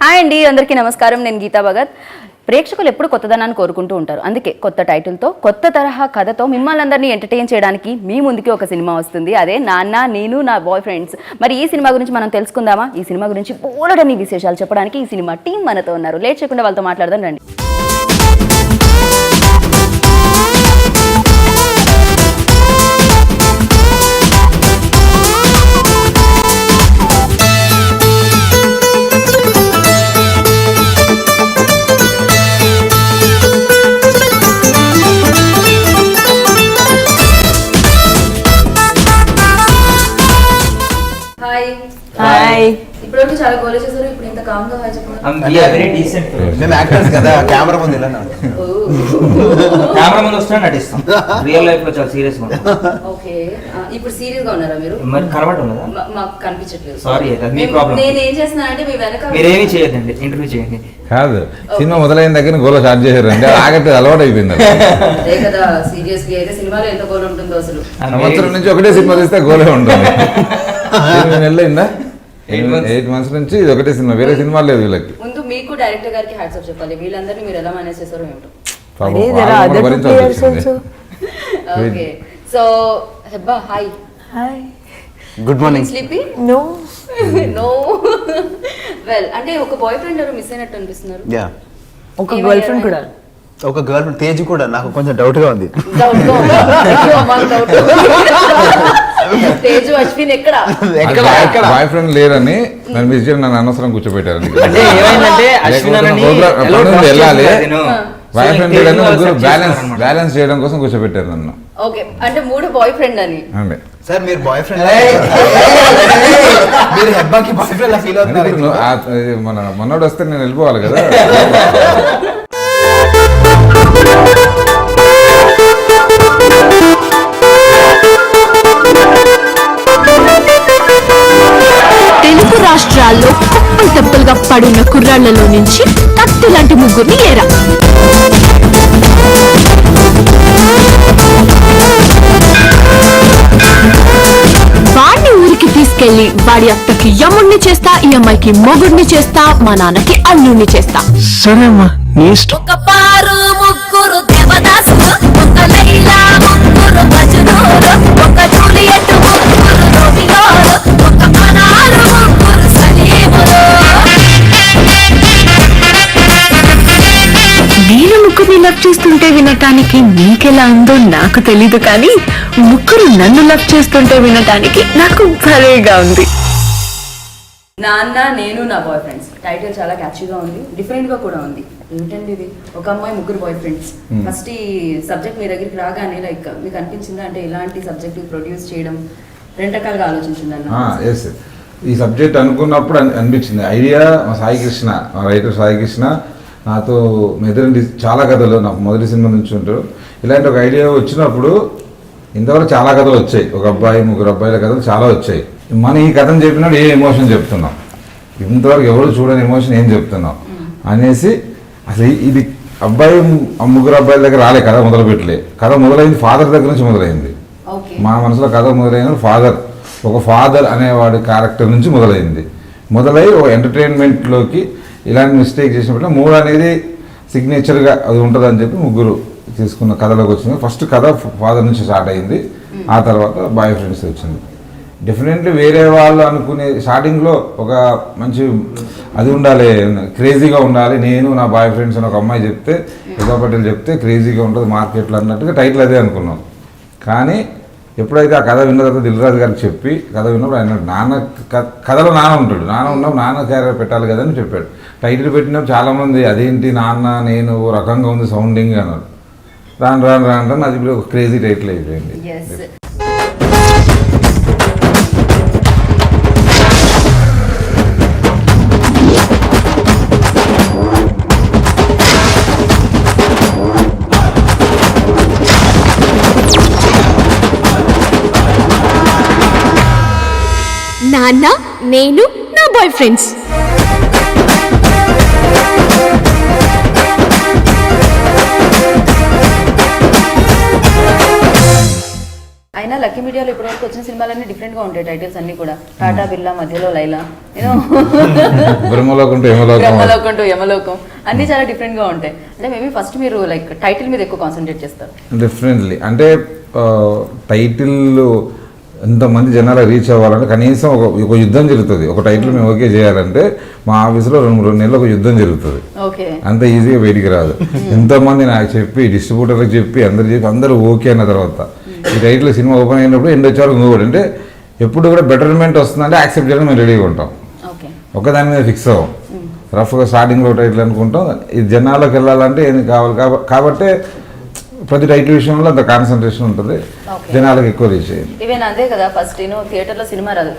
Hi అండి, అందరికీ నమస్కారం. నేను గీతా భగత్. ప్రేక్షకులు ఎప్పుడు కొత్తదనాన్ని కోరుకుంటూ ఉంటారు. అందుకే కొత్త టైటిల్తో, కొత్త తరహా కథతో మిమ్మల్ని అందరినీ ఎంటర్టైన్ చేయడానికి మీ ముందుకి ఒక సినిమా వస్తుంది. అదే నాన్న నేను నా బాయ్ ఫ్రెండ్స్. మరి ఈ సినిమా గురించి మనం తెలుసుకుందామా? ఈ సినిమా గురించి బోలెడన్ని విశేషాలు చెప్పడానికి ఈ సినిమా టీం మనతో ఉన్నారు. లేట్ చేయకుండా వాళ్ళతో మాట్లాడదాం రండి. హాయ్. ఇప్పటివరకు చాలా గోల్ చేశారు. ఇప్పుడు ఇంత కామ్ గా హాయ్ చెప్పండి. నేను యాక్టర్స్ కదా, కెమెరా ముందు ఇలా కెమెరా ముందు వస్తున్నా నటిస్తాం. రియల్ లైఫ్ లో చాలా సీరియస్ గా. ఓకే, ఇప్పుడు సీరియస్ గా ఉన్నారా మీరు? మరి కనబడి ఉన్నదా? మాకు కనిపించట్లేదు. సారీ, అది మీ ప్రాబ్లం. నేను ఏం చేస్తున్నా అంటే మీ వెనక మీరేమీ చేయదండి, ఇంటర్వ్యూ చేయండి. కాదు, సినిమా మొదలైన దగ్గర గోల స్టార్ట్ చేశారు అంటే ఆగట్టు అలవాటు అయిపోయింది. అదే కదా, సీరియస్లీ అయితే సినిమాలో ఎంత గోల్ ఉంటుందో అసలు. సంవత్సరం నుంచి ఒకటే సినిమా తీస్తే గోలే ఉంటుంది. 8 నెలలు అయిందా? 8 months నుంచి ఇది ఒకటే సినిమా, వేరే సినిమా లేదు వీళ్ళకి. ముందు మీకు డైరెక్టర్ గారికి హ్యాట్స్ ఆఫ్ చెప్పాలి. వీళ్ళందరినీ మీరు ఎలా మేనేజ్ చేశారో ఏమిటో. Okay, so Hebba hi. Hi, good morning. Sleepy? No no. Well, అంటే ఒక బాయ్ ఫ్రెండ్ ఎవరు మిస్ అయినట్టు అనిపిస్తున్నారు. యా, ఒక గర్ల్ ఫ్రెండ్ కూడా. ఒక గర్ల్ ఫ్రెండ్ తేజ్ కూడా నాకు కొంచెం డౌట్ గా ఉంది. తేజు అశ్విన్ ఎక్కడ బాయ్ ఫ్రెండ్ లేరని నన్ను మిస్ చేయడం, నన్ను అనవసరం కూర్చోబెట్టారు. అంటే ఏమైందంటే అశ్విన్ వెళ్ళాలి, బాయ్ ఫ్రెండ్ లేదని ముగ్గురు బ్యాలెన్స్ చేయడం కోసం కూర్చోబెట్టారు నన్ను. ఓకే, అంటే 3 బాయ్ ఫ్రెండ్ అని. అంటే సార్ మీరు బాయ్ ఫ్రెండ్, మీరు హెబ్బాకి బాయ్ ఫ్రెండ్ ఫీల్ అవుతున్నారు. మన మొన్నోడు వస్తే నేను వెళ్ళిపోవాలి కదా. తెలుగు రాష్ట్రాల్లో కుప్పలు తెప్పలుగా పడిన కుర్రాళ్లలో నుంచి కత్తి లాంటి ముగ్గురిని ఏరా. వాడిని ఊరికి తీసుకెళ్లి వాడి అత్తకి యముణ్ణి చేస్తా, ఈ అమ్మాయికి మొగుడిని చేస్తా, మా నాన్నకి అల్లుణ్ణి చేస్తా. సరేమ్మా, నీ ఇష్టం. ఒక పారు ముగ్గురు దేవదాసులు, ఒక లైలా ముగ్గురు మజ్నూలు, ఒక జూలియట్ ముగ్గురు రోమియోలు, ఒక అనారు ముగ్గురు సలీములు. నేను ముగ్గురిని లవ్ చేస్తుంటే వినటానికి మీకెలా ఉందో నాకు తెలీదు, కానీ ముగ్గురు నన్ను లవ్ చేస్తుంటే వినటానికి నాకు భలేగా ఉంది. నాన్న నేను నా బాయ్ ఫ్రెండ్స్ టైటిల్ చాలా క్యాచీగా ఉంది, డిఫరెంట్ గా కూడా ఉంది. ఏంటండి ఇది, ఒక అమ్మాయి ముగ్గురు బాయ్ ఫ్రెండ్స్. ఫస్ట్ ఈ సబ్జెక్ట్ మీ దగ్గరికి రాగానే లైక్ మీకు అనిపించిందా, అంటే ఇలాంటి సబ్జెక్ట్ ప్రొడ్యూస్ చేయడం 2 రకాలుగా ఆలోచించింది? ఎస్, ఈ సబ్జెక్ట్ అనుకున్నప్పుడు అనిపించింది ఐడియా. మా సాయి కృష్ణ, మా రైటర్ సాయి కృష్ణ నాతో మెదరండి చాలా కథలు నాకు మొదటి సినిమా నుంచి ఉంటారు. ఇలాంటి ఒక ఐడియా వచ్చినప్పుడు ఇంతవరకు చాలా కథలు వచ్చాయి, ఒక అబ్బాయి ముగ్గురు అబ్బాయిల కథలు చాలా వచ్చాయి. మనం ఈ కథను చెప్పినప్పుడు ఏ ఎమోషన్ చెప్తున్నాం, ఇంతవరకు ఎవరు చూడని ఎమోషన్ ఏం చెప్తున్నాం అనేసి, అసలు ఇది అబ్బాయి ముగ్గురు అబ్బాయిల దగ్గర రాలే, కథ మొదలుపెట్టలే. కథ మొదలైంది ఫాదర్ దగ్గర నుంచి మొదలైంది. మా మనసులో కథ మొదలైంది ఫాదర్, ఒక ఫాదర్ అనేవాడి క్యారెక్టర్ నుంచి మొదలై ఒక ఎంటర్టైన్మెంట్లోకి ఇలాంటి మిస్టేక్ చేసినప్పుడు 3 అనేది సిగ్నేచర్గా అది ఉంటుంది అని చెప్పి ముగ్గురు తీసుకున్న కథలోకి వచ్చింది. ఫస్ట్ కథ ఫాదర్ నుంచి స్టార్ట్ అయింది, ఆ తర్వాత బాయ్ ఫ్రెండ్స్ వచ్చింది. డెఫినెట్లీ వేరే వాళ్ళు అనుకునే స్టార్టింగ్లో ఒక మంచి అది ఉండాలి, క్రేజీగా ఉండాలి. నేను నా బాయ్ ఫ్రెండ్స్ అని ఒక అమ్మాయి చెప్తే, యుగా పటేల్ చెప్తే క్రేజీగా ఉంటుంది మార్కెట్లో అన్నట్టుగా టైటిల్ అదే అనుకున్నాం. కానీ ఎప్పుడైతే ఆ కథ విన్న తర్వాత దిల్రాజు గారికి చెప్పి కథ విన్నప్పుడు ఆయన నాన్న కథలో నాన్న ఉంటాడు, నాన్న ఉన్నప్పుడు నాన్న క్యారెక్టర్ పెట్టాలి కదా అని చెప్పాడు. టైటిల్ పెట్టినప్పుడు చాలామంది అదేంటి నాన్న నేను ఓ రకంగా ఉంది సౌండింగ్ అన్నారు. రాను అది ఇప్పుడు ఒక క్రేజీ టైటిల్ అయిపోయింది. నాన్న నేను నా బాయ్ ఫ్రెండ్స్. అయినా అయినా లక్కీ మీడియాలో ఇప్పటివరకు వచ్చిన సినిమాలన్నీ డిఫరెంట్ గా ఉంటాయి టైటిల్స్ అన్ని కూడా. టాటా బిర్లా మధ్యలో లైలా, బ్రహ్మలోకం టు యమలోకం, బ్రహ్మలోకం టు యమలోకం అన్ని చాలా డిఫరెంట్ గా ఉంటాయి. అంటే మేబీ ఫస్ట్ మీరు లైక్ టైటిల్ మీద ఎక్కువ కాన్సన్ట్రేట్ చేస్తారు. డిఫరెంట్లీ అంటే టైటిల్ ఎంతమంది జనాలు రీచ్ అవ్వాలంటే కనీసం ఒక యుద్ధం జరుగుతుంది. ఒక టైటిల్ మేము ఓకే చేయాలంటే మా ఆఫీస్లో 2 నెలలు ఒక యుద్ధం జరుగుతుంది. ఓకే, అంత ఈజీగా బయటికి రాదు. ఎంతోమంది నాకు చెప్పి డిస్ట్రిబ్యూటర్లకు చెప్పి అందరూ ఓకే అన్న తర్వాత ఈ టైటిల్ సినిమా ఓపెన్ అయినప్పుడు ఎండ్ వచ్చారు ఇంకొకటి అంటే ఎప్పుడు కూడా బెటర్మెంట్ వస్తుందంటే యాక్సెప్ట్ చేయడం మేము రెడీగా ఉంటాం. ఓకే, ఒకదాని మీద ఫిక్స్ అవ్వం. రఫ్గా స్టార్టింగ్లో టైటిల్ అనుకుంటాం, ఇది జనాలకు వెళ్ళాలంటే ఏం కావాలి కాబట్టి ప్రతి టైటిల్ విషయంలో అంత కాన్సన్ట్రేషన్ ఉంటుంది, జనాలకు ఎక్కువ రీచ్ అయ్యింది. ఈవెన్ అదే కదా ఫస్ట్ థియేటర్ లో సినిమా రాదు,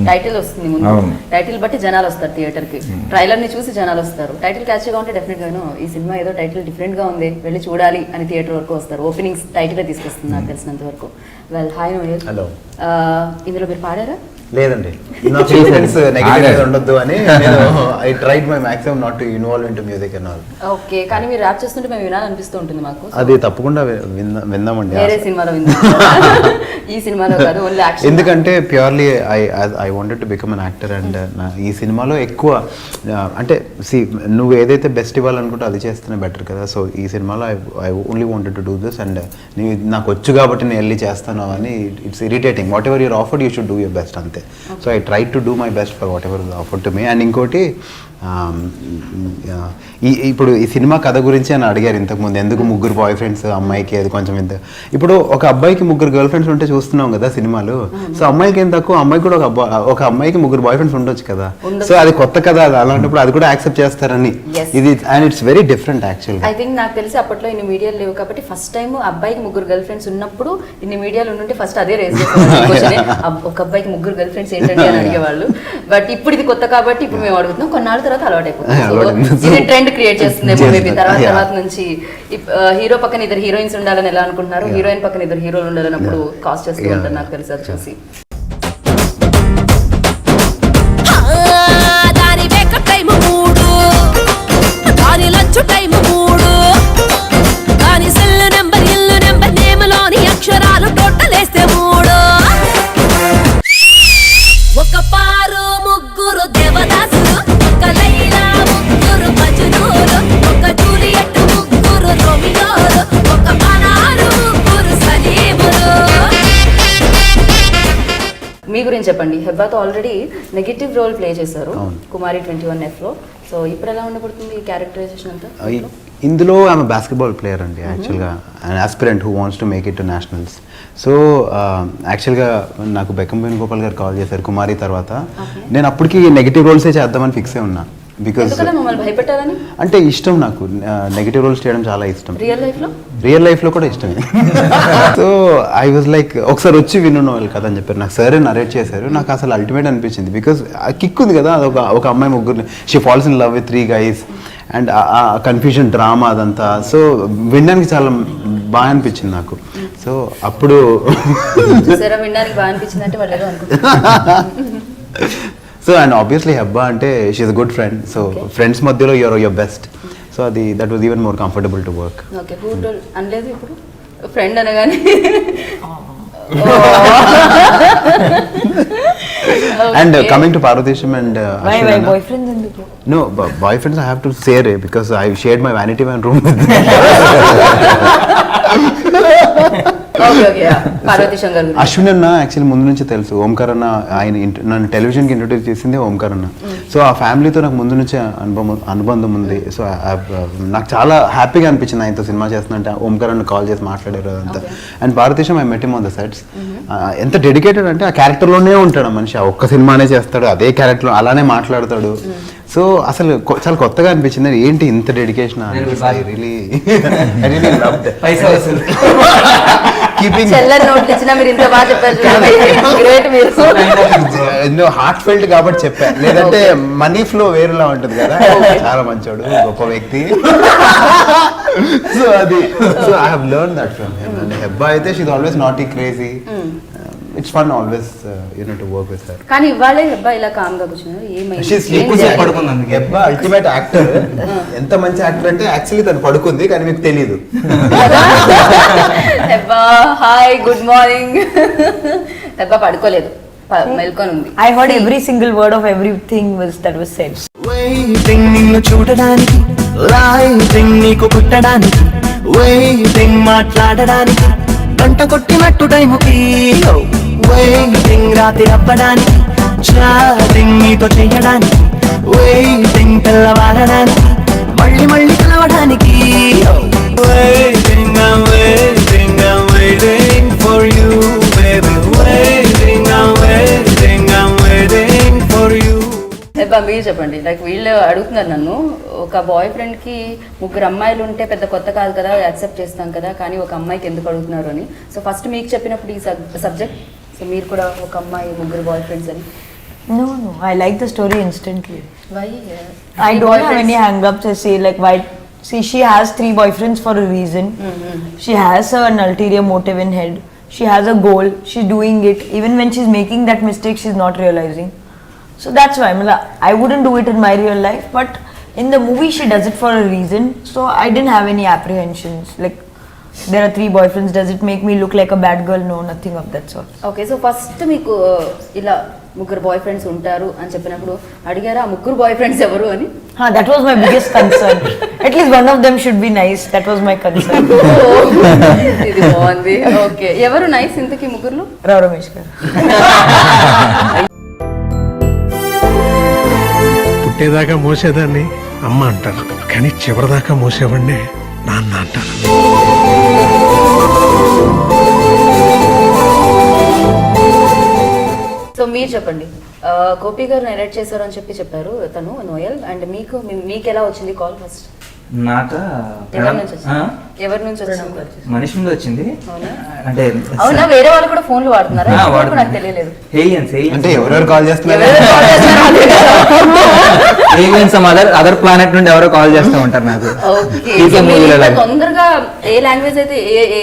టైటిల్ వస్తుంది ముందు, టైటిల్ బట్టి జనాలు వస్తారు థియేటర్ కి, ట్రైలర్ ని చూసి జనాలు వస్తారు. టైటిల్ క్యాచ్ గా ఉంటే డెఫినెట్ గా ఈ సినిమా ఏదో టైటిల్ డిఫరెంట్ గా ఉంది వెళ్ళి చూడాలి అని థియేటర్ వరకు వస్తారు. ఓపెనింగ్స్ టైటిల్ తీసుకొస్తుంది నాకు తెలిసినంత వరకు. Well hi Noel, hello. ఇందులో మీరు పాడారా? లేదండి, నా ఫీలింగ్స్ నెగటివ్ ఉండొద్దు అని I tried my maximum not to involve into music and all. Okay, కానీ మీరు ర్యాప్ చేస్తుంటే మేము వినాలనిపిస్తూ ఉంటుంది మాకు. అది తప్పకుండా విందామండి. వేరే సినిమాలో విందాం, ఈ సినిమాలో కాదు, ఓన్లీ యాక్షన్. ఎందుకంటే purely I wanted to become an actor and ఈ సినిమాలో ఎక్కువ అంటే నువ్వు ఏదైతే బెస్ట్ ఇవ్వాలనుకుంటే అది చేస్తేనే బెటర్ కదా. సో ఈ సినిమాలో I only wanted to do this and నాకు వచ్చు కాబట్టి నేను వెళ్ళి చేస్తాను అని it's irritating. Whatever you're offered you should do your best అంతే. So I try to do my best for whatever offered to me. And ఇంకోటి ఇప్పుడు ఈ సినిమా కథ గురించి అని అడిగారు ఇంతకుముందు, ఎందుకు 3 బాయ్ ఫ్రెండ్స్ అమ్మాయికి అది కొంచెం ఇంత. ఇప్పుడు ఒక అబ్బాయికి 3 గర్ల్ ఫ్రెండ్స్ ఉంటే చూస్తున్నాం కదా సినిమాలు. సో అమ్మాయికి ఏం తక్కువ, అమ్మాయికి కూడా ఒక అమ్మాయికి 3 బాయ్ ఫ్రెండ్స్ ఉండొచ్చు కదా. సో అది కొత్త కదా, అలాంటప్పుడు అది కూడా యాక్సెప్ట్ చేస్తారని ఇది. అండ్ ఇట్స్ వెరీ డిఫరెంట్ యాక్చువల్గా. ఐ థింక్ నాకు తెలిసి అప్పట్లో ఇన్ని మీడియాలు లేవు కాబట్టి ఫస్ట్ టైం అబ్బాయికి 3 గర్ల్ ఫ్రెండ్స్ ఉన్నప్పుడు ఇన్ని మీడియాలు ఉంటే ఫస్ట్ అదే రేస్ ఒక అబ్బాయికి 3 గర్ల్ ఫ్రెండ్స్ ఏంటంటే అని అడిగేవాళ్ళు. బట్ ఇప్పుడు ఇది కొత్త కాబట్టి ఇప్పుడు మేము అడుగుతున్నాం, కొన్నాళ్ళ తర్వాత అలవాటు అయిపోతుంది. ఇది ట్రెండ్ క్రియేట్ చేస్తుంది మేబీ తర్వాత నుంచి. హీరో పక్కన 2 హీరోయిన్స్ ఉండాలని ఎలా అనుకుంటున్నారు, హీరోయిన్ పక్కన 2 హీరోలు ఉండాలని అప్పుడు కాస్ట్ చేస్తూ ఉంటారు నాకు తెలిసి అది చూసి. దాని మేకప్ టైం 3, దాని లంచ్ టైం 3, దాని సెల్ నెంబర్ ఇల్లు నెంబర్ నేమ్లోని అక్షరాలు టోటల్ వేస్తే 3. ఒక పారు 3 దేవదాసులు, ఒక లైలా 3 మజ్నూలు, ఒక జూలియట్ 3 రోమియోలు, ఒక అనారు 3 సలీములు. మీ గురించి చెప్పండి. హెబ్బాతో ఆల్రెడీ నెగటివ్ రోల్ ప్లే చేశారు కుమారి 21F లో. సో ఇప్పుడు ఎలా ఉండబడుతుంది క్యారెక్టరైజేషన్ అంతా? ఇందులో ఆమె బాస్కెట్బాల్ ప్లేయర్ అండి యాక్చువల్గా, an aspirant who wants to make it to nationals. So యాక్చువల్గా నాకు బెక్కం వేణుగోపాల్ గారు కాల్ చేశారు కుమారి తర్వాత. నేను అప్పటికి నెగిటివ్ రోల్సే చేద్దామని ఫిక్స్ అయి ఉన్నా. బికాస్ భయపెట్టాలని అంటే ఇష్టం నాకు, నెగిటివ్ రోల్స్ చేయడం చాలా ఇష్టం. రియల్ లైఫ్ లో కూడా ఇష్టమే. సో ఐ వాజ్ లైక్ ఒకసారి వచ్చి విను వాళ్ళు కదా అని చెప్పారు. నాకు సరే నరేట్ చేశారు. నాకు అసలు అల్టిమేట్ అనిపించింది బికాస్ కిక్ ఉంది కదా, ఒక అమ్మాయి 3 she falls in love with 3 guys and ఆ కన్ఫ్యూజన్ డ్రామా అదంతా. సో వినడానికి చాలా బాగా అనిపించింది నాకు. సో అప్పుడు వినడానికి బాగా అనిపించింది అంటే వాళ్ళు అనుకుంటున్నారు. సో అండ్ ఆబ్వియస్లీ హెబ్బా అంటే she is a good friend. So friends మధ్యలో యువర్ బెస్ట్. సో అది that was even more comfortable to work. Okay, who told అనలేదు ఇప్పుడు ఫ్రెండ్ అనగానే. And coming to Parvatesham and why boyfriends enduku? No, boyfriends I have to say because I shared my vanity van room with them. Ashwin అన్న actually ముందు నుంచి తెలుసు. ఓంకార్ అన్న ఆయన నన్ను టెలివిజన్కి ఇంట్రొడ్యూస్ చేసింది ఓంకార్ అన్న. సో ఆ ఫ్యామిలీతో నాకు ముందు నుంచే అనుబంధం ఉంది. సో నాకు చాలా హ్యాపీగా అనిపించింది ఆయనతో సినిమా చేస్తున్నట్టే. ఓంకార్ అన్న కాల్ చేసి మాట్లాడారు అదంతా. అండ్ భారతదేశం I met him on the sets. ఎంత డెడికేటెడ్ అంటే ఆ క్యారెక్టర్లోనే ఉంటాడు మనిషి. ఆ ఒక్క సినిమానే చేస్తాడు, అదే క్యారెక్టర్ అలానే మాట్లాడతాడు. సో అసలు చాలా కొత్తగా అనిపించింది, ఏంటి ఇంత డెడికేషన్. హార్ట్ ఫెల్ట్ కాబట్టి చెప్పా, లేదంటే మనీ ఫ్లో వేరేలా ఉంటుంది కదా. చాలా మంచోడు, గొప్ప వ్యక్తి. సో అది so I have learn that from him. And Hebah అయితే she is always naughty crazy. It's fun always to work with her. కానీ ఇవాళే అబ్బాయి ఇలా కామ్గా కూర్చున్నారు, ఏమైంది? షీ ఎక్కువసేపు పడుకుంది అందుకే. Ultimate actor. ఎంత మంచి యాక్టర్ అంటే యాక్చువల్లీ తను పడుకుంది కానీ మీకు తెలియదు. అబ్బా హాయ్ గుడ్ మార్నింగ్. అబ్బా పడుకోలేదు, మెల్కొని ఉంది. I heard every single word of everything that was said. Waiting నిన్ను చూడడానికి, లైటింగ్ నీకు పుట్టడానికి, వెయిటింగ్ మాట్లాడడానికి, గంట కొట్టినట్టు టైముకి, వెయిటింగ్ రాత్రి అవ్వడానికి, చాటింగ్ నీతో చెయ్యడానికి, వెయిటింగ్ తెల్లవారడానికి, మళ్ళీ మళ్ళీ కలవడానికి, waiting waiting waiting for you baby, waiting waiting for you. అబ్బా మీరు చెప్పండి, లైక్ వీళ్ళు అడుగుతున్నారు నన్ను, ఒక బాయ్ ఫ్రెండ్ కి 3 అమ్మాయిలు ఉంటే పెద్ద కొత్త కాదు కదా, యాక్సెప్ట్ చేస్తాం కదా, కానీ ఒక అమ్మాయికి ఎందుకు అడుగుతున్నారు అని. సో ఫస్ట్ మీకు చెప్పినప్పుడు ఈ సబ్జెక్ట్, సో మీరు కూడా ఒక అమ్మాయి 3 బాయ్ ఫ్రెండ్స్ అని. No, I like the story instantly. Why? I don't have any hang-ups. I say like why. See, she has 3 boyfriends for a reason. She has an ulterior motive in head. She has a goal. She's doing it. Even when she's making that mistake, she's not realizing. So that's why I wouldn't do it in my real life. But in the movie, she does it for a reason. So I didn't have any apprehensions. Like there are 3 boyfriends. Does it make me look like a bad girl? No, nothing of that sort. Okay, so first మీకు ఇలా 3 bye friends ఉంటారు అని చెప్పినప్పుడు అడిగారా ఆ 3 bye friends ఎవరు అని? That was my biggest concern. At least one of them should be nice. That was my concern. ఇది బాగుంది. ఓకే, ఎవరు నైస్ ఇంతకీ 3లో? Rao Ramesh garu. పుట్టేదాకా మోసేదాన్ని అమ్మ అంటారు, కానీ చివరిదాకా మోసేవాడిని నాన్న అంటారు. సో మీరు చెప్పండి, గోపి గారు నరేట్ చేశారు అని చెప్పారు తను నోయల్, అండ్ మీకు ఎలా వచ్చింది కాల్ ఫస్ట్? నాక ఎవరి నుంచి వచ్చింది? ఎవరి నుంచి వచ్చింది? మనిషి నుండి వచ్చింది. అవునా? అంటే అవునా, వేరే వాళ్ళు కూడా ఫోన్లు వాడుతున్నారా? ఆ, నాకు వాడుతున్నారు. తెలియలేదు. అంటే ఎవరెవరు కాల్ చేస్తున్నారు? అదర్ ప్లానెట్ నుండి ఎవరో కాల్ చేస్తూ ఉంటారు నాకు. ఓకే, TK సో మీరు movie లో ఇంత లాగా. తొందరగా ఏ లాంగ్వేజ్ అయితే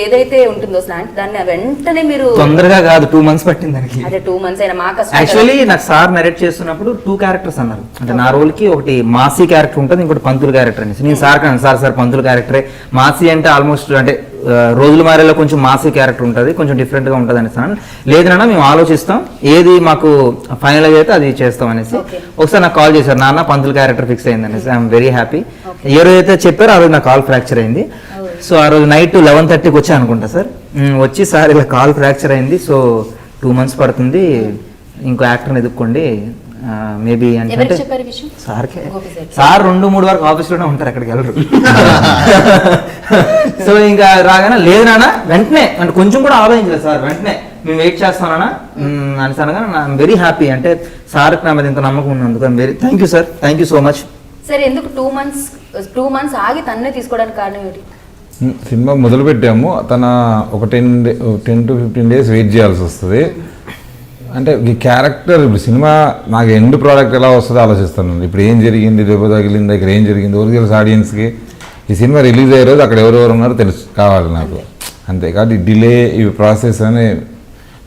ఏదైతే ఉంటుందో స్లాంట్, దాన్ని వెంటనే మీరు తొందరగా కాదు, 2 months పట్టింది దానికి. అదే 2 months అయినా మా కష్టం. యాక్చువల్లీ నాకు సార్ నరేట్ చేస్తున్నప్పుడు 2 క్యారెక్టర్స్ అన్నారు. అంటే నా రోల్ కి ఒకటి మాసీ క్యారెక్టర్ ఉంటుంది, ఇంకోటి పంతులు క్యారెక్టర్ అనేసి. నేను సార్ కాను, సార్ పంతులు క్యారెక్టరే. మాసీ అంటే ఆల్మోస్ట్ అంటే రోజుల మారేలో కొంచెం మాసీ క్యారెక్టర్ ఉంటుంది, కొంచెం డిఫరెంట్ గా ఉంటుంది అనేసి. లేదన్నా మేము ఆలోచిస్తాం, ఏది మాకు ఫైనల్ అయితే అది చేస్తాం అనేసి. ఒకసారి నాకు కాల్ చేశారు, నాన్న పంతులు క్యారెక్టర్ ఫిక్స్ అయింది అనేసి. I'm very happy. ఏ రోజు అయితే చెప్పారో ఆ రోజు నా కాల్ ఫ్రాక్చర్ అయింది. సో ఆ రోజు నైట్ 11:30కి వచ్చా అనుకుంటా సార్. వచ్చి సార్ ఇలా కాల్ ఫ్రాక్చర్ అయింది, సో 2 months పడుతుంది, ఇంకో యాక్టర్ని ఎదుక్కోండి మేబీ అంటే సార్కే. సార్ 2-3 వరకు ఆఫీస్లోనే ఉంటారు, అక్కడికి వెళ్ళరు. సో ఇంకా రాగానే లేదు నాన్న వెంటనే, అంటే కొంచెం కూడా ఆలోచించలేదు సార్, వెంటనే మేము వెయిట్ చేస్తానా అని అనగా ఐఎమ్ వెరీ హ్యాపీ. అంటే సార్కి నా మీద ఇంత నమ్మకం ఉన్నందుకు I'm very thank you sir, thank you so much. సరే, ఎందుకు 2 months ఆగి తన్నే తీసుకోవడానికి కారణం ఏంటి? సినిమా మొదలు పెట్టాము, తన ఒక 10 to 15 days వెయిట్ చేయాల్సి వస్తుంది. అంటే ఈ క్యారెక్టర్ ఇప్పుడు సినిమా నాకు ఎండ్ ప్రోడక్ట్ ఎలా వస్తుందో ఆలోచిస్తాను. ఇప్పుడు ఏం జరిగింది, రేపు తగిలింది, ఇక్కడ ఏం జరిగింది, ఎవరు తెలుసు ఆడియన్స్కి. ఈ సినిమా రిలీజ్ అయ్యే రోజు అక్కడ ఎవరెవరు ఉన్నారో తెలుసు కావాలి నాకు, అంతే. కాబట్టి ఈ డిలే, ఈ ప్రాసెస్ అని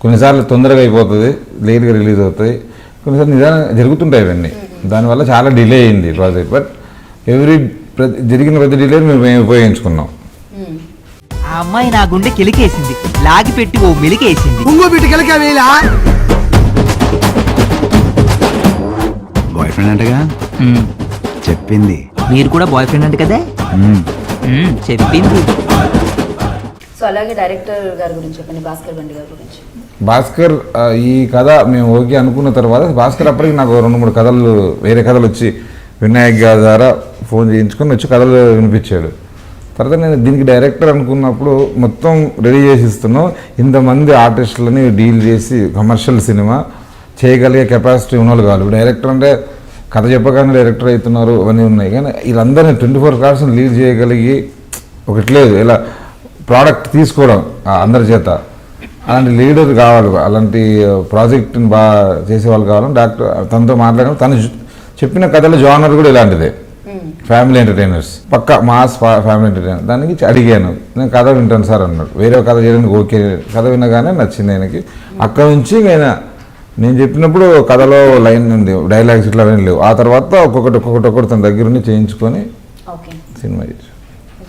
కొన్నిసార్లు తొందరగా అయిపోతుంది, లేట్గా రిలీజ్ అవుతాయి, కొన్నిసార్లు నిదానం జరుగుతుంటాయి ఇవన్నీ. దానివల్ల చాలా డిలే అయింది ప్రాజెక్ట్. బట్ జరిగిన ప్రతి డిలే మేము ఉపయోగించుకున్నాం. ఆ అమ్మాయి నా గుండె కిలికేసింది, లాగి పెట్టి ఓ మెలికేసింది. బాయ్ ఫ్రెండ్ అంటగా చెప్పింది. మీరు కూడా బాయ్ ఫ్రెండ్ అంటే కదా? చెప్పింది. సో అలాగే డైరెక్టర్ గారి గురించి చెప్పండి, భాస్కర్ బండి గారి గురించి. భాస్కర్ ఈ కథ మేము ఓకే అనుకున్న తర్వాత భాస్కర్ అప్పటికి నాకు 2-3 కథలు, వేరే కథలు వచ్చి వినాయక్ గారి ద్వారా ఫోన్ చేయించుకొని వచ్చి కథలు వినిపించాడు. తర్వాత నేను దీనికి డైరెక్టర్ అనుకున్నప్పుడు మొత్తం రెడీ చేసి ఇస్తున్నాం, ఇంతమంది ఆర్టిస్టులని డీల్ చేసి కమర్షియల్ సినిమా చేయగలిగే కెపాసిటీ ఉన్నోళ్ళు కావాలి. డైరెక్టర్ అంటే కథ చెప్పగానే డైరెక్టర్ అవుతున్నారు, అవన్నీ ఉన్నాయి. కానీ వీళ్ళందరినీ 24 hours లీడ్ చేయగలిగి ఒకటి లేదు, ఇలా ప్రోడక్ట్ తీసుకోవడం అందరి చేత, అలాంటి లీడర్ కావాలి, అలాంటి ప్రాజెక్ట్ని బాగా చేసేవాళ్ళు కావాలని డాక్టర్ తనతో మాట్లాడడం. తను చెప్పిన కథల జానర్ కూడా ఇలాంటిదే. ఫ్యామిలీ ఎంటర్టైనర్స్, పక్క మాస్ ఫ్యామిలీ ఎంటర్టైనర్. దానికి అడిగాను, నేను కథ వింటాను సార్ అన్నాడు. వేరే కథ చేయడానికి ఓకే, కథ వినగానే నచ్చింది ఆయనకి. అక్కడ నుంచి నేను చెప్పినప్పుడు కథలో లైన్ ఉంది, డైలాగ్స్ ఇట్లా ఏం లేవు. ఆ తర్వాత ఒక్కొక్కటి తన దగ్గరుండి చేయించుకొని సినిమా చేశాను.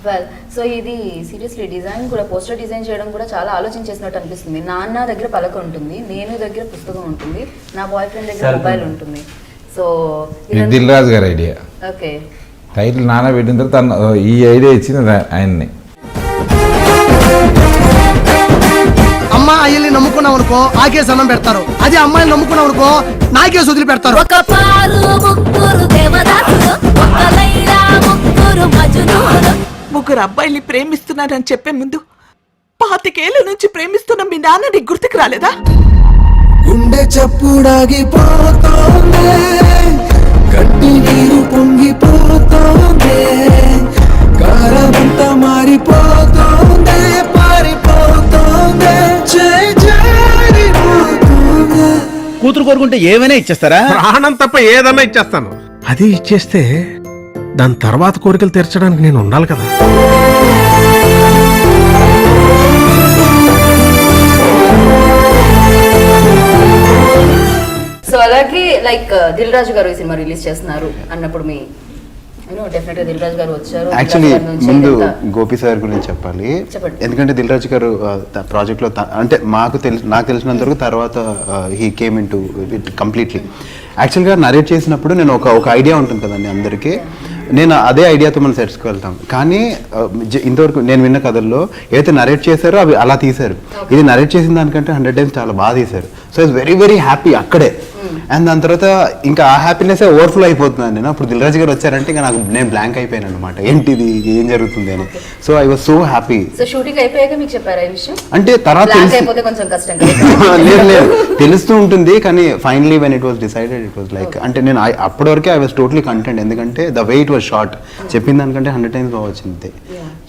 వెల్, సో ఇది సీరియస్లీ డిజైన్ కూడా, పోస్టర్ డిజైన్ చేయడం కూడా చాలా ఆలోచన చేసినట్టు అనిపిస్తుంది. నాన్న దగ్గర పలక ఉంటుంది, నేను దగ్గర పుస్తకం ఉంటుంది, నా బాయ్ ఫ్రెండ్ దగ్గర మొబైల్ ఉంటుంది. సో దిల్ రాజు గారి ఐడియా. ఓకే, టైటిల్ నాన్న పెట్టిన తర్వాత ఈ ఐడియా ఇచ్చింది ఆయన్ని. అమ్మ అయ్యల్ని నమ్ముకున్నాం అనుకో ఆకేసి అన్నం పెడతారు, అదే అమ్మాయిని నమ్ముకున్నాం అనుకో నాకేసి వదిలి పెడతారు. ఒక పారు ముగ్గురు దేవదాసులు, ఒక లైలా ముగ్గురు మజునూరు. ముగ్గురు అబ్బాయిల్ని ప్రేమిస్తున్నానని చెప్పే ముందు 25 ఏళ్ల నుంచి ప్రేమిస్తున్న మీ నాన్న నీకు గుర్తుకు రాలేదా? గుండె చప్పుడాగిపోతోంది, కట్టి నీరు పొంగిపోతోంది, కారమంతా మారిపోతోంది, పారిపోతోంది, జారిపోతోంది. కూతురు కోరుకుంటే ఏమైనా ఇచ్చేస్తారా? ప్రాణం తప్ప ఏదన్నా ఇచ్చేస్తాను. అది ఇచ్చేస్తే దాని తర్వాత కోరికలు తీర్చడానికి నేను ఉండాలి కదా. సో అలాగే లైక్ దిల్ రాజు గారు ఈ సినిమా రిలీజ్ చేస్తున్నారు అన్నప్పుడు మీ డెఫినెట్ గా దిల్ రాజు గారు వచ్చారు. యాక్చువల్లీ ముందు గోపి సార్ గురించి చెప్పాలి. ఎందుకంటే దిల్ రాజు గారు ప్రాజెక్ట్ లో అంటే నాకు తెలిసినంత వరకు తర్వాత he came in to it completely. యాక్చువల్గా నరేట్ చేసినప్పుడు నేను ఒక ఐడియా ఉంటుంది కదండి అందరికీ, నేను అదే ఐడియాతో మనం సెట్స్కి వెళ్తాం. కానీ ఇంతవరకు నేను విన్న కథల్లో ఏదైతే నరేట్ చేశారో అవి అలా తీశారు. ఇది నరేట్ చేసిన దానికంటే 100 times చాలా బాగా తీశారు. So it's very very happy అక్కడే. అండ్ దాని తర్వాత ఇంకా ఆ హ్యాపీనెస్ ఓవర్ఫ్లో అయిపోతున్నాను నేను. అప్పుడు దిల్ రాజు గారు వచ్చారంటే ఇంకా నేను బ్లాంక్ అయిపోయాను అనమాట, ఏంటిది ఏం జరుగుతుంది అని. So I was so happy. So shooting అయిపోయాక మీకు చెప్పారా ఈ విషయం? అంటే తర్వాత కొంచెం కష్టం లేదు తెలుస్తూ ఉంటుంది, కానీ finally when it was decided it was like, అంటే నేను అప్పటి వరకే ఐ వాస్ టోటలీ కంటెంట్. ఎందుకంటే the way it was short, చెప్పిన దానికంటే 100 times బాగా వచ్చింది.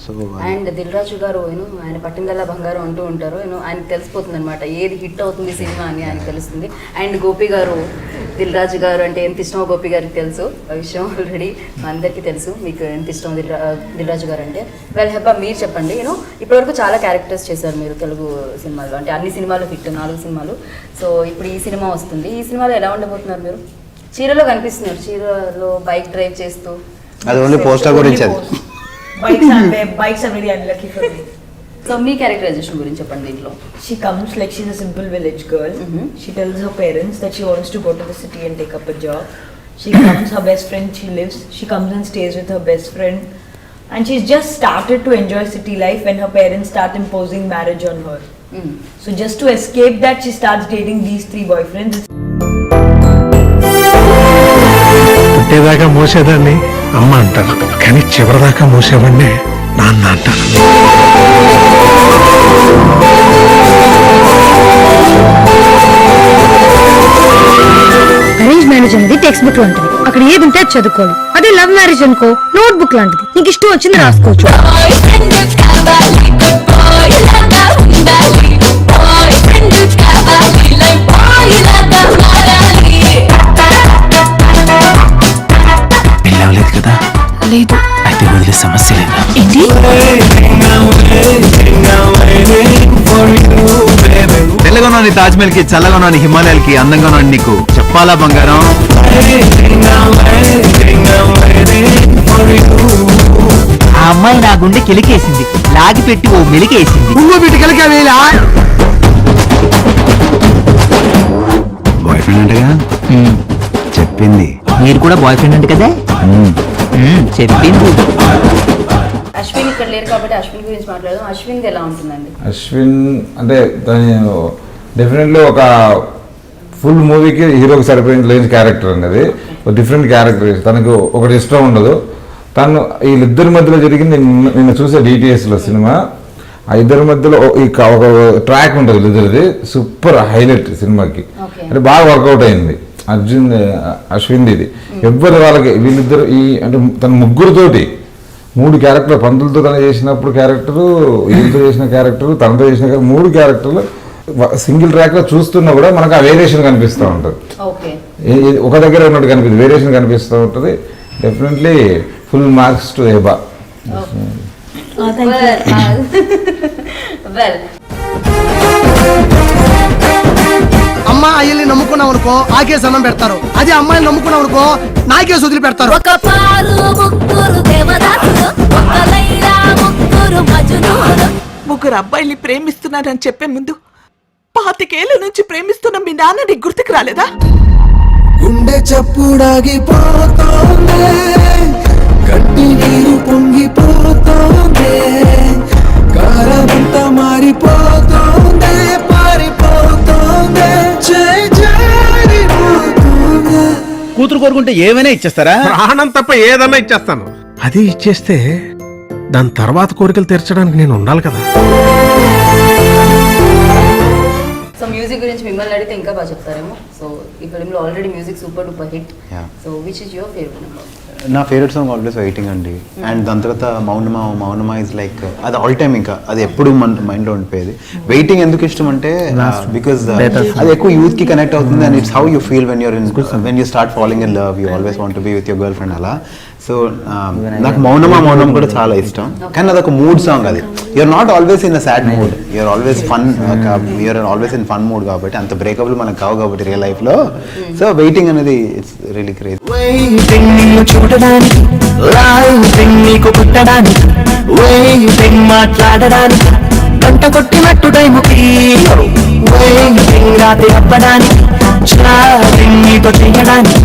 సో అండ్ దిల్ రాజు గారు ఆయన పట్టిందల్లా బంగారం అంటూ ఉంటారు. ఆయనకు తెలిసిపోతుంది అనమాట ఏది హిట్ అవుతుంది సినిమా అని ఆయనకు తెలుస్తుంది. అండ్ గోపి గారు, దిల్ రాజు గారు అంటే ఎంత ఇష్టమో గోపి గారికి తెలుసు, ఆ విషయం ఆల్రెడీ అందరికీ తెలుసు మీకు ఎంత ఇష్టం దిల్ రాజు గారు అంటే. వెల్ హెబ్బా మీరు చెప్పండి. ఇప్పటివరకు చాలా క్యారెక్టర్స్ చేశారు మీరు తెలుగు సినిమాలో, అంటే అన్ని సినిమాలు హిట్ 4 సినిమాలు. సో ఇప్పుడు ఈ సినిమా వస్తుంది, ఈ సినిమాలో ఎలా ఉండబోతున్నారు మీరు? చీరలో కనిపిస్తున్నారు, చీరలో బైక్ డ్రైవ్ చేస్తూ. అది ఓన్లీ పోస్టర్ గురించి. Bikes are very unlucky for me. So మీ క్యారెక్టరైజేషన్ గురించి చెప్పండి దీంట్లో. She comes like she's a simple village girl. She tells her parents that she wants to go to the city and take up a job. She comes, her best friend, she comes and stays with her best friend. And she's just started to enjoy city life when her parents start imposing marriage on her. So just to escape that, she starts dating these 3 boyfriends. పుట్టేదాకా మోసేదాన్ని అమ్మ అంటారు, కానీ చివరిదాకా మోసేవాడిని నాన్న అంటారు. Arrange marriage అనేది text book లాంటిది, అక్కడ ఏది ఉంటే చదువుకోవాలి. అదే లవ్ మ్యారేజ్ అనుకో నోట్ బుక్ లాంటిది, నీకు ఇష్టం వచ్చింది రాసుకోవచ్చు. లేదు కదా? లేదు. అయితే వదిలే సమస్య లేదా? ఏంటి? తెల్లగా ఉన్న తాజ్మహల్ కి, చల్లగా ఉన్న హిమాలయాలకి, అందంగా ఉన్న నీకు చెప్పాలా బంగారం? ఆ అమ్మాయి నా గుండె కిలికేసింది, లాగి పెట్టి ఓ మెలికేసింది. నువ్వు వీటి కలిగా వేలా బాయ్ ఫ్రెండ్ అంటగా చెప్పింది. మీరు కూడా బాయ్ ఫ్రెండ్ అంటే కదా? చెప్పింది. అశ్విన్ ఇక్కడ లేరు కాబట్టి అశ్విన్ గురించి మాట్లాడదాం. అశ్విన్ ఎలా ఉంటుందండి? అశ్విన్ అంటే డెఫినెట్లీ ఒక ఫుల్ మూవీకి హీరోకి సరిపోయిన లేని క్యారెక్టర్ అనేది ఒక డిఫరెంట్ క్యారెక్టర్. తనకు ఒకటి ఇష్టం ఉండదు. తను వీళ్ళిద్దరి మధ్యలో జరిగింది నిన్న చూసే డిటిఎస్లో సినిమా. ఆ ఇద్దరి మధ్యలో ఒక ట్రాక్ ఉంటుంది వీళ్ళిద్దరిది, సూపర్ హైలైట్ సినిమాకి. అంటే బాగా వర్కౌట్ అయింది అశ్విన్ ఇది. ఎవ్వరి వాళ్ళకి వీళ్ళిద్దరు అంటే తన ముగ్గురుతోటి 3 క్యారెక్టర్, పంతులతో తను చేసినప్పుడు క్యారెక్టరు, వీళ్ళతో చేసిన క్యారెక్టరు, తనతో చేసిన 3 క్యారెక్టర్లు సింగిల్ ట్రాక్ లో చూస్తున్నా కూడా మనకు ఆ వేరియేషన్ కనిపిస్తూ ఉంటుంది. ఒక దగ్గర ఉన్నట్టు కనిపిస్తుంది, వేరియేషన్ కనిపిస్తూ ఉంటుంది. డెఫినెట్లీ ఫుల్ మార్క్స్ టు ఏబా. వెల్ అమ్మ అయ్యల్ని నమ్ముకున్నాం అనుకో ఆకేసి అన్నం పెడతారు. అదే అమ్మాయిని నమ్ముకున్నాం అనుకో నాకేసి వదిలి పెడతారు. ఒక పారు ముగ్గురు దేవదాసులు, ఒక లైలా ముగ్గురు మజునులు. ముగ్గురు అబ్బాయిల్ని ప్రేమిస్తున్నారని చెప్పే ముందు 25 ఏళ్ల నుంచి ప్రేమిస్తున్న మీ నాన్న నీకు గుర్తుకు రాలేదా? గుండె చప్పుడాగిపోతోంది, గట్టి నీరు పొంగిపోతోంది, కారమంతా మారిపోతోంది, పారిపోతోంది, చేయి జారిపోతోంది. కూతురు కోరుకుంటే ఏమైనా ఇచ్చేస్తారా? ప్రాణం తప్ప ఏదన్నా ఇచ్చేస్తాను. అది ఇచ్చేస్తే దాని తర్వాత కోరికలు తీర్చడానికి నేను ఉండాలి కదా. సో మ్యూజిక్ గురించి మిమ్మల్ని అడిగితే ఇంకా బాగా చెప్తారేమో. సో ఈ ఫిల్మ్లో already music super duper hit. Yeah. So which is your favourite number? నా ఫేవరెట్ సాంగ్ ఆల్వేస్ వెయిటింగ్ అండి. అండ్ దాని తర్వాత మౌనమా ఇస్ లైక్ అది ఆల్ టైమ్, ఇంకా అది ఎప్పుడు మన మైండ్లో ఉండిపోయేది. వెయిటింగ్ ఎందుకు ఇష్టం అంటే బికాస్ అది ఎక్కువ యూత్ కి కనెక్ట్ అవుతుంది. And it's how you feel when you start following in love, you always want to be with your girl friend అలా. సో నాకు మౌనం కూడా చాలా ఇష్టం. కానీ అదొక మూడ్ సాంగ్. అది you're not always in a sad mood, you're always fun, you're always in fun mood కాబట్టి అంత బ్రేకబుల్ మనకు కావు కాబట్టి రియల్ లైఫ్ లో. సో వెయిటింగ్ అనేది ఇట్స్ రియలీ క్రేజ్. వెయిటింగ్ నిన్ను చూడడానికి, లైటింగ్ నీకు పుట్టడానికి, వెయిటింగ్ మాట్లాడడానికి, గంట కొట్టినట్టు టైముకి, వెయిటింగ్ రాత్రి అవ్వడానికి, చాటింగ్ నీతో చేయడానికి,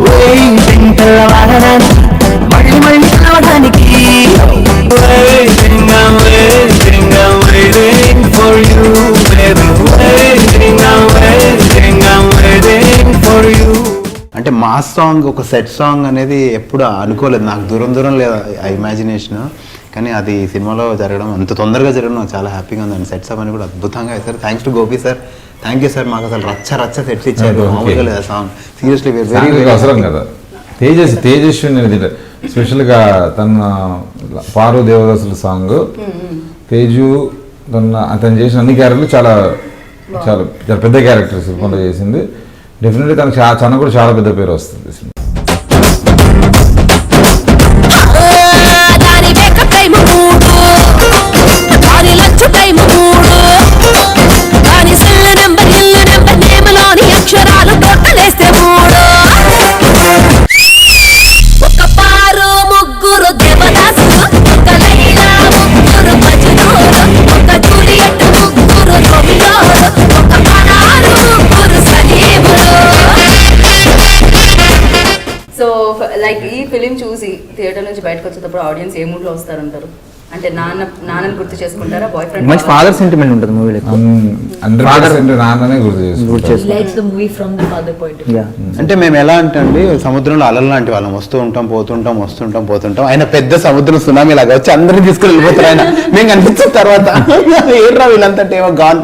వెయిటింగ్ తెల్లవారడానికి, మళ్ళీ మళ్ళీ కావడానికి, waiting I'm waiting for you baby, waiting I'm waiting for you. అంటే మాస్ సాంగ్, ఒక సెట్ సాంగ్ అనేది ఎప్పుడు అనుకోలేదు. నాకు దూరం లేదు ఆ ఇమాజినేషన్. కానీ అది సినిమాలో జరగడం, అంత తొందరగా జరగడం నాకు చాలా హ్యాపీగా ఉంది. అండ్ సెట్స్ అవన్నీ కూడా అద్భుతంగా వేశారు. Thanks to Gopi sir, thank you sir. మాకు అసలు రచ్చ సెట్స్ ఇచ్చారు. మామూలుగా లేదు సాంగ్. సీరియస్లీ వెరీ అవసరం కదా. తేజస్వి స్పెషల్గా తన పారు దేవదాసుల సాంగ్, తేజు అతను చేసిన అన్ని క్యారెక్టర్లు చాలా చాలా చాలా పెద్ద క్యారెక్టర్స్ కొంత చేసింది. డెఫినెట్లీ తనకు చాలా కూడా చాలా పెద్ద పేరు వస్తుంది. దాని మేకప్ టైం మూడు, దాని లంచ్ టైం మూడు, దాని సెల్ నెంబర్ ఇల్లు నెంబర్ నేమలోని అక్షరాలు టోటలేస్తే మూడు. ఒక పారు ముగ్గురు దేవదాసులు, ఒక లైలా ముగ్గురు మజునులు, ఒక జూలియట్ ముగ్గురు రోమియోలు, ఒక పరారు ముగ్గురు సలీములు. సో లైక్ ఈ ఫిలిం చూసి థియేటర్ నుంచి బయటకు వచ్చేటప్పుడు ఆడియన్స్ ఏ మూడ్ లో వస్తారంటారు? అంటే నాన్నని గుర్తు చేసుకుంటారా? బాయ్ ఫ్రెండ్ మంచి ఫాదర్ సెంటిమెంట్ ఉంటుంది మూవీలో. 100% నాన్ననే గుర్తు చేస్తుంది. Likes the movie from the father point of view. అంటే మేము ఎలా అంటే అండి, సముద్రంలో అలలు లాంటి వాళ్ళం. వస్తూ ఉంటాం పోతుంటాం. ఆయన పెద్ద సముద్రం సునామీ లాగా వచ్చి అందరినీ తీసుకుని వెళ్ళిపోతారు. ఆయన మేము కనిపించిన తర్వాత ఏర్రా వీళ్ళంతా ఏమో గాన్.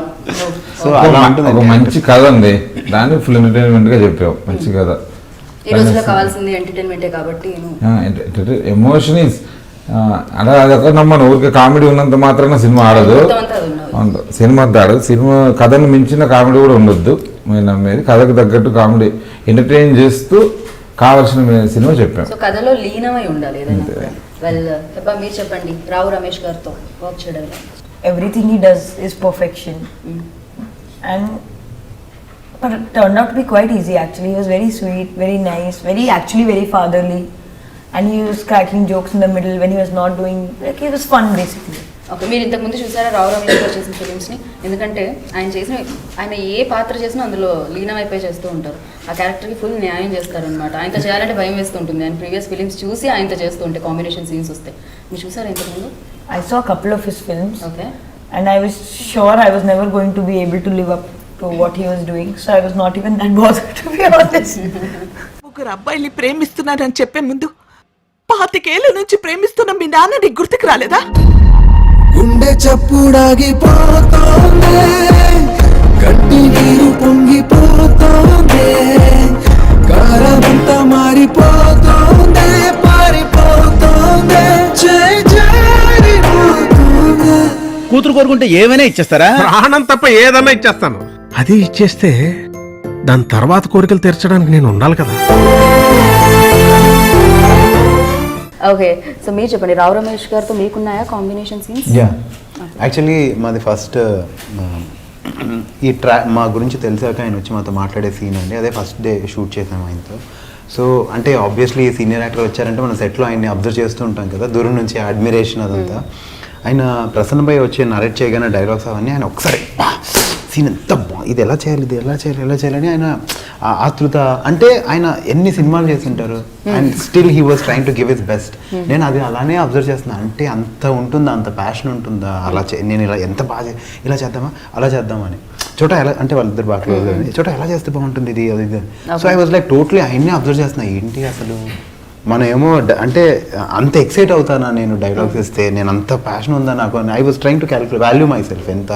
సో అలా ఉంటుంది. ఒక మంచి కథ ఉంది, దాన్ని ఫుల్ ఎంటర్టైన్మెంట్ గా చెప్పావు. మంచి కథ. ఈ రోజులో కావాల్సింది ఎంటర్టైన్మెంటే కాబట్టి ఎమోషన్ ఇస్ అలా అదొక నమ్మను. ఊరికే కామెడీ ఉన్నంత మాత్రాన సినిమా ఆడదు. సినిమా ఆడదు. సినిమా కథను మించిన కామెడీ కూడా ఉండొద్దు. మేము నమ్మేది కథకు తగ్గట్టు కామెడీ ఎంటర్టైన్ చేస్తూ కావాల్సిన సినిమా చెప్పాం. సో కథలో లీనమై ఉండాలి ఏదైనా. వెల్ మీరు చెప్పండి, రావు రమేష్ గారితో వర్క్ చేయడం. Everything he does is perfection. But it turned out to be quite easy actually. He was very sweet, very nice, very fatherly. And he was cracking jokes in the middle when he was not doing, like he was fun basically. Okay, మీరు ఇంతకుముందు చూసారా రావు రమేష్ గారు చేసిన ఫిలిమ్స్ని? ఎందుకంటే ఆయన ఏ పాత్ర చేసినా అందులో లీనమైపోయి చేస్తూ ఉంటారు. ఆ క్యారెక్టర్కి ఫుల్ న్యాయం చేస్తారనమాట. ఆయనతో చేయాలంటే భయం వేస్తుంటుంది. ఆయన ప్రీవియస్ ఫిలిమ్స్ చూసి ఆయనతో చేస్తూ ఉంటే కాంబినేషన్ సీన్స్ వస్తాయి. మీరు చూసారా ఇంతకుముందు? I saw a couple of his films. Okay. And I was sure I was never going to be able to live up to what he was doing. So I was not even that bothered, to be honest. ముగ్గురు అబ్బాయిల్ని ప్రేమిస్తున్నారని చెప్పే ముందు 25 ఏళ్ల నుంచి ప్రేమిస్తున్న మీ నాన్న నీకు గుర్తుకు రాలేదా? గుండె చప్పుడాగిపోతోంది, గట్టి నీరు పొంగిపోతోంది, కారమంతా మారిపోతోంది, పారిపోతోంది, చేయి జారిపోతోంది. కూతురు కోరుకుంటే ఏమైనా ఇచ్చేస్తారా? ప్రాణం తప్ప ఏదన్నా ఇచ్చేస్తాను. అది ఇచ్చేస్తే దాని తర్వాత కోరికలు తీర్చడానికి నేను ఉండాలి కదా. ఓకే, సో మీరు చెప్పండి, రావు రమేష్ గారితో మీకున్నాయా కాంబినేషన్ సీన్స్? యాక్చువల్లీ మాది ఫస్ట్ ఈ మా గురించి తెలిసాక ఆయన వచ్చి మాతో మాట్లాడే సీన్ అండి. అదే ఫస్ట్ డే షూట్ చేసాము ఆయనతో. సో అంటే ఆబ్వియస్లీ సీనియర్ యాక్టర్ వచ్చారంటే మనం సెట్లో ఆయన్ని అబ్జర్వ్ చేస్తూ ఉంటాం కదా, దూరం నుంచి అడ్మిరేషన్ అదంతా. ఆయన ప్రసన్న భయ్ వచ్చి నరేట్ చేయగానే డైలాగ్స్ అవన్నీ ఆయన ఒకసారి సీన్ ఎంత ఇది ఎలా చేయాలి, ఇది ఎలా చేయాలి, ఎలా చేయాలని ఆయన ఆతృత. అంటే ఆయన ఎన్ని సినిమాలు చేస్తుంటారు and still he was trying to give his best. నేను అది అలానే అబ్జర్వ్ చేస్తున్నాను. అంటే అంత ఉంటుందా, అంత ప్యాషన్ ఉంటుందా, అలా నేను ఇలా ఎంత బాగా ఇలా చేద్దామా అలా చేద్దామని. చోట ఎలా అంటే వాళ్ళిద్దరు బాగా క్లోజ్ అని చోట ఎలా చేస్తే బాగుంటుంది ఇది అది ఇది. So I was like totally ఆయన్నే అబ్జర్వ్ చేస్తున్నా. ఏంటి అసలు మనం ఏమో అంటే అంత ఎక్సైట్ అవుతానా నేను డైలాగ్స్ ఇస్తే, నేను అంత ప్యాషన్ ఉందా నాకు. I was trying to calculate value my self. ఎంత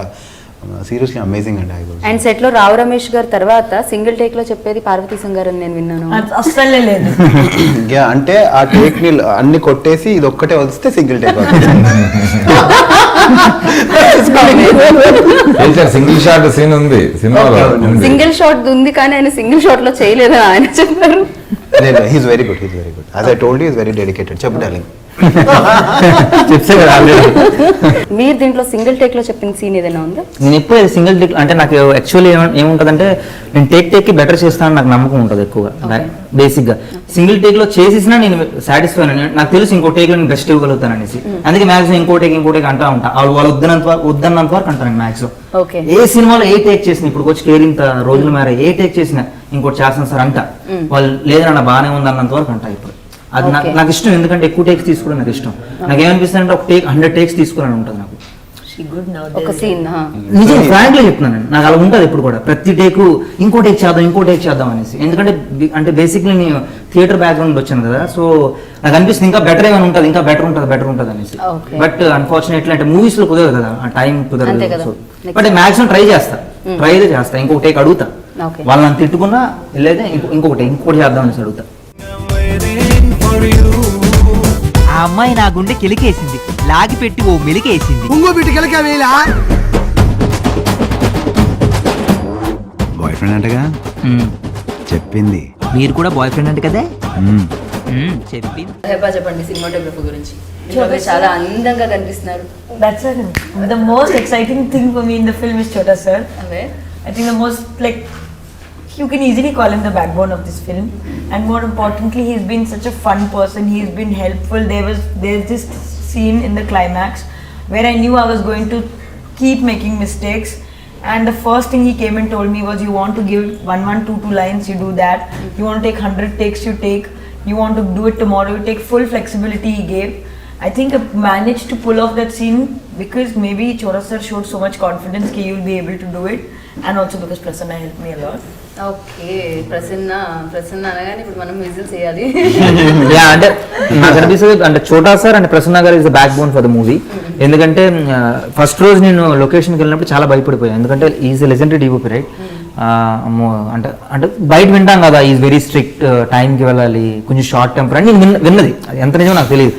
సీరియస్లీ అమేజింగ్ అండి. ఐ వాజ్ అండ్ సెట్ లో రావు రమేష్ గారు తర్వాత సింగిల్ టేక్ లో చెప్పేది పార్వతీ సింగర్ అని నేను విన్నాను. అస్సలే లేదు. అంటే ఆ టేక్ ని అన్ని కొట్టేసి ఇది ఒక్కటే వస్తే single take single shot scene ఉంది సినిమాలో. సింగిల్ షాట్ ఉంది కానీ ఆయన సింగిల్ షాట్ లో చేయలేదని ఆయన చెప్పారు. He's very good, he's very good. As I told you, is very dedicated. చెప్పు డార్లింగ్. చెప్తే కదా మీరు దీంట్లో సింగిల్ టేక్ లో చెప్పిన సీన్ ఏదైనా ఉందా? నేను ఎప్పుడు సింగిల్ టేక్ అంటే నాకు యాక్చువల్లీ ఏముంటుందంటే నేను టేక్ కి బెటర్ చేస్తానని నాకు నమ్మకం ఉంటుంది ఎక్కువగా. బేసిక్ గా సింగిల్ టేక్ లో చేసేసినా నేను సాటిస్ఫై అని నాకు తెలుసు, ఇంకో టేక్ లో నేను బెస్ట్ ఇవ్వగలుగుతాను అనేసి. అందుకే మ్యాక్సిమం ఇంకో టేక్ అంటా ఉంటా. వాళ్ళు వద్దన్నంత వరకు అంటాను మ్యాక్సిమం. ఏ సినిమాలో ఏ టేక్ చేసిన ఇప్పుడు వచ్చి కేరింత రోజులు మారే ఏ టేక్ చేసినా ఇంకోటి చేస్తాను సార్ అంట. వాళ్ళు లేదన్న బాగానే ఉంది అన్నంత వరకు అంట. ఇప్పుడు అది నాకు ఇష్టం, ఎందుకంటే ఎక్కువ టేక్స్ తీసుకోవడం నాకు ఇష్టం. నాకు ఏమనిపిస్తుంది అంటే ఒక టేక్ 100 టేక్స్ తీసుకోవాలని ఉంటుంది నాకు. ఒక సీన్ నిజం ఫ్రాంక్ గా చెప్తున్నాను, నాకు అలా ఉంటుంది ఇప్పుడు కూడా. ప్రతి టేకు ఇంకో టేక్ చేద్దాం అనేసి. ఎందుకంటే అంటే బేసిక్లీ నేను థియేటర్ బ్యాక్గ్రౌండ్ వచ్చాను కదా, సో నాకు అనిపిస్తుంది ఇంకా బెటర్ ఏమైనా ఉంటుంది, ఇంకా బెటర్ ఉంటుంది అనేసి. బట్ అన్ఫార్చునేట్లీ అంటే మూవీస్ లో కుదరదు కదా, ఆ టైం కుదరదు. బట్ మాక్సిమం ట్రై చేస్తా ఇంకొక టేక్ అడుగుతా. వాళ్ళని తిట్టుకున్నా లేదా ఇంకోటి చేద్దాం అనేసి అడుగుతా. ఆ అమ్మాయి నా గుండె కిలికేసింది, లాగి పెట్టి ఓ మెలికేసింది. ఇంకో బిడ్డ కిలక వేలా బాయ్ ఫ్రెండ్ అంటగా చెప్పింది. మీరు కూడా బాయ్ ఫ్రెండ్ అంటే కదా చెప్పింది. చెప్పండి సినిమాటోగ్రఫీ గురించి. చాలా అందంగా కనిపిస్తున్నారు. That's it. The most exciting thing for me in the film is Chota sir. I think the most you can easily call him the backbone of this film, and more importantly he's been such a fun person. He's been helpful. There's this scene in the climax where I knew I was going to keep making mistakes, and the first thing he came and told me was, you want to give 1-1-2 lines, you do that. You want to take 100 takes, you take. You want to do it tomorrow, you take. Full flexibility he gave. I think I managed to pull off that scene because maybe Chota sir showed so much confidence that you'll be able to do it, and also because Prasanna helped me a lot. Okay, Prasanna అనగానే ఇప్పుడు మనం whistle చేయాలి. అంటే నాకు అనిపిస్తుంది అంటే చోటా sir and Prasanna గారు is the back bone for the movie. ఎందుకంటే ఫస్ట్ రోజు నేను లొకేషన్కి వెళ్ళినప్పుడు చాలా భయపడిపోయాను, ఎందుకంటే ఈజ్ లెజెండరీ డిఓపి రైట్. అంటే బయట వింటాం కదా, ఈజ్ వెరీ స్ట్రిక్ట్, టైంకి వెళ్ళాలి, కొంచెం షార్ట్ టెంపర్ అని నేను విన్నది. ఎంత నిజమో నాకు తెలియదు.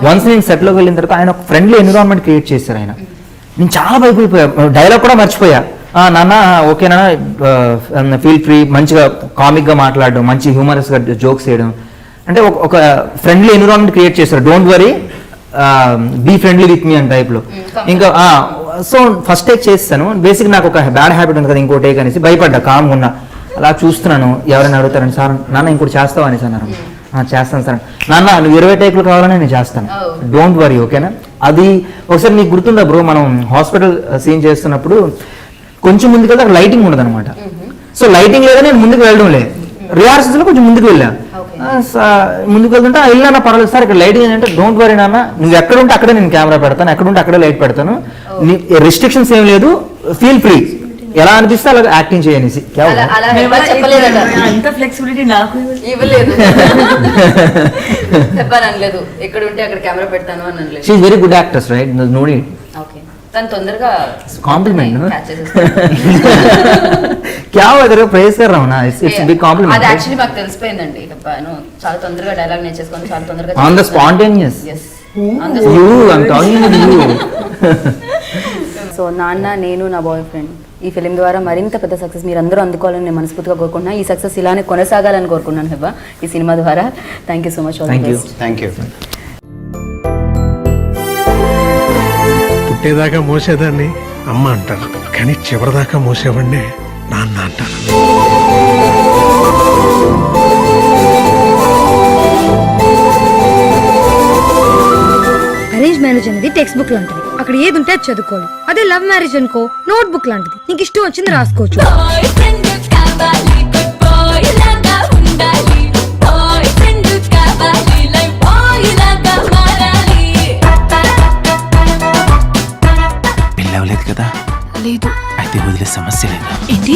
వన్స్ నేను సెట్లోకి వెళ్ళిన తర్వాత ఆయన ఒక ఫ్రెండ్లీ ఎన్విరాన్మెంట్ క్రియేట్ చేశారు ఆయన. నేను చాలా భయపడిపోయా, డైలాగ్ కూడా మర్చిపోయా. నాన్న ఓకేనా, ఫీల్ ఫ్రీ, మంచిగా కామిక్గా మాట్లాడడం, మంచి హ్యూమరస్గా జోక్స్ చేయడం, అంటే ఒక ఫ్రెండ్లీ ఎన్విరాన్మెంట్ క్రియేట్ చేశారు. Don't worry, be friendly with me అని టైప్లో. ఇంకా సో ఫస్ట్ టేక్ చేస్తాను. బేసిక్ నాకు ఒక బ్యాడ్ హ్యాబిట్ ఉంది కదా, ఇంకో టేక్ అనేసి భయపడ్డా. కామ్గా ఉన్నా, అలా చూస్తున్నాను. ఎవరైనా అడుగుతారని, సార్ నాన్న ఇంకోటి చేస్తావా అనేసి అన్నారు. చేస్తాను సార్. నాన్న నువ్వు 20 టేకులు కావాలని నేను చేస్తాను, డోంట్ వరీ ఓకేనా. అది ఒకసారి నీకు గుర్తుందా బ్రో, మనం హాస్పిటల్ సీన్ చేస్తున్నప్పుడు కొంచెం ముందుకు వెళ్తే అక్కడ లైటింగ్ ఉండదు అనమాట. సో లైటింగ్ లేదా నేను ముందుకు వెళ్ళడం లేదు, రిహార్సల్స్ లో కొంచెం ముందుకు వెళ్ళా. ముందుకు వెళ్తుంటే వెళ్ళినా పర్వాలేదు సార్, ఇక్కడ లైటింగ్ ఏంటంటే డోంట్ వరీ నాన్న, నువ్వు ఎక్కడ ఉంటే అక్కడే నేను కెమెరా పెడతాను, ఎక్కడ ఉంటే అక్కడే లైట్ పెడతాను, రెస్ట్రిక్షన్స్ ఏం లేదు, ఫీల్ ఫ్రీ, ఎలా అనిపిస్తే అలా యాక్టింగ్ చేయనేసి. అంత ఫ్లెక్సిబిలిటీ నాకు ఇవ్వలేదు. చెప్పానలేదు, ఎక్కడ ఉంటే అక్కడ కెమెరా పెడతాను అని అనలేదు. She is very good actors right, no need. Okay, తను తొందరగా కాంప్లిమెంట్ क्या वगैरह प्रेज कर रहा हूं ना, इट्स बिग कॉम्प्लीमेंट. అది యాక్చువల్లీ మాకు తెలిసిపోయిందండి. చెప్పాను చాలా తొందరగా డైలాగ్ నేర్చేసుకొని చాలా తొందరగా on the spontaneous. You I am talking to you. So నాన్న నేను నా బాయ్ ఫ్రెండ్ ఈ ఫిలిం ద్వారా మరింత పెద్ద సక్సెస్ మీరు అందరూ అందుకోవాలని నేను మనస్ఫూర్తిగా కోరుకుంటున్నాను. ఈ సక్సెస్ ఇలానే కొనసాగాలని కోరుకున్నాను హెబ్బా ఈ సినిమా ద్వారా. Thank you so much. Thank you. Thank you. పుట్టేదాకా మోసేదాన్ని అమ్మ అంటారు, కానీ చివరిదాకా మోసేవాడిని నాన్న అంటారు. అరేంజ్ మ్యారేజ్ అనేది టెక్స్ట్ బుక్ లాంటిది, అక్కడ ఏది ఉంటే అది చదువుకోవాలి. అదే లవ్ మ్యారేజ్ అనుకో నోట్ బుక్ లాంటిది, నీకు ఇష్టం వచ్చింది రాసుకోవచ్చు. పెళ్ళవలేదు కదా? లేదు. అయితే వదిలే సమస్య లేదా? ఏంటి?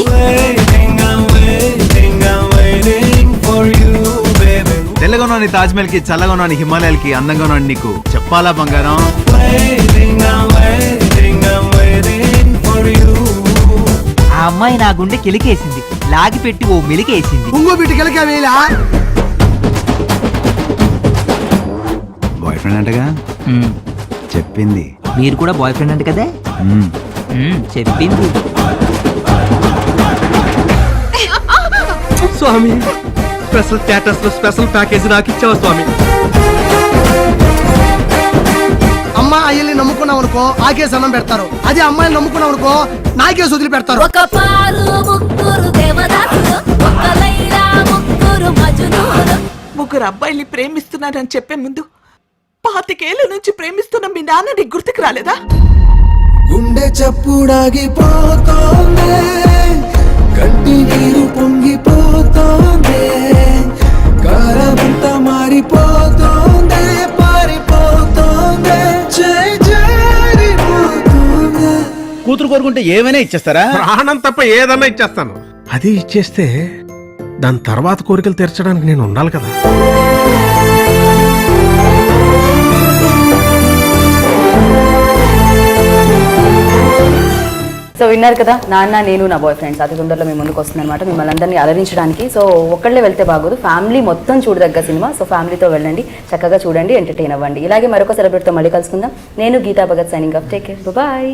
తెల్లగా ఉన్నాను తాజ్మహల్ కి, చల్లగా ఉన్నాను హిమాలయాలకి, అందంగా ఉన్నాను నీకు చెప్పాలా బంగారం? ఆ అమ్మాయి నా గుండె కిలికేసింది, లాగి పెట్టి ఓ మెలికేసింది. ఇంకో బిడ్డకెళ్ళకి వేలా బాయ్ ఫ్రెండ్ అంటగా చెప్పింది. మీరు కూడా బాయ్ ఫ్రెండ్ అంటే కదా? చెప్పింది. స్వామి స్పెషల్ స్టేటస్ లో స్పెషల్ ప్యాకేజ్ నాకు ఇచ్చావు స్వామి. అమ్మ అయ్యల్ని నమ్ముకున్నాం అనుకో ఆకేసి అన్నం పెడతారు, అదే అమ్మాయిని నమ్ముకున్నాం అనుకో నాకేసి వదిలి పెడతారు. ఒక పారు ముగ్గురు దేవదాసులు, ఒక లైలా ముగ్గురు మజునూలు. ముగ్గురు అబ్బాయిల్ని ప్రేమిస్తున్నానని చెప్పే ముందు 25 ఏళ్ల నుంచి ప్రేమిస్తున్న మీ నాన్న నీకు గుర్తుకు రాలేదా? గుండె చప్పుడాగిపోతోంది, కంటి నీరు పొంగిపోతోంది, కారమంతా మారిపోతోంది, పారిపోతోంది, జారిపోతోంది. కూతురు కోరుకుంటే ఏమైనా ఇచ్చేస్తారా? ప్రాణం తప్ప ఏదన్నా ఇచ్చేస్తాను. అది ఇచ్చేస్తే దాని తర్వాత కోరికలు తీర్చడానికి నేను ఉండాలి కదా. సో విన్నారు కదా, నాన్న నేను నా బాయ్ ఫ్రెండ్స్ అతి తొందరలో మీ ముందుకు వస్తుంది అనమాట, మిమ్మల్ని అందరినీ అలరించడానికి. సో ఒక్కళ్ళే వెళ్తే బాగోదు, ఫ్యామిలీ మొత్తం చూడదగ్గ సినిమా. సో ఫ్యామిలీతో వెళ్ళండి, చక్కగా చూడండి, ఎంటర్టైన్ అవ్వండి. ఇలాగే మరొక సెలబ్రిటీతో మళ్ళీ కలుసుకుందాం. నేను Geeta Bhagat signing off. Take care, bye.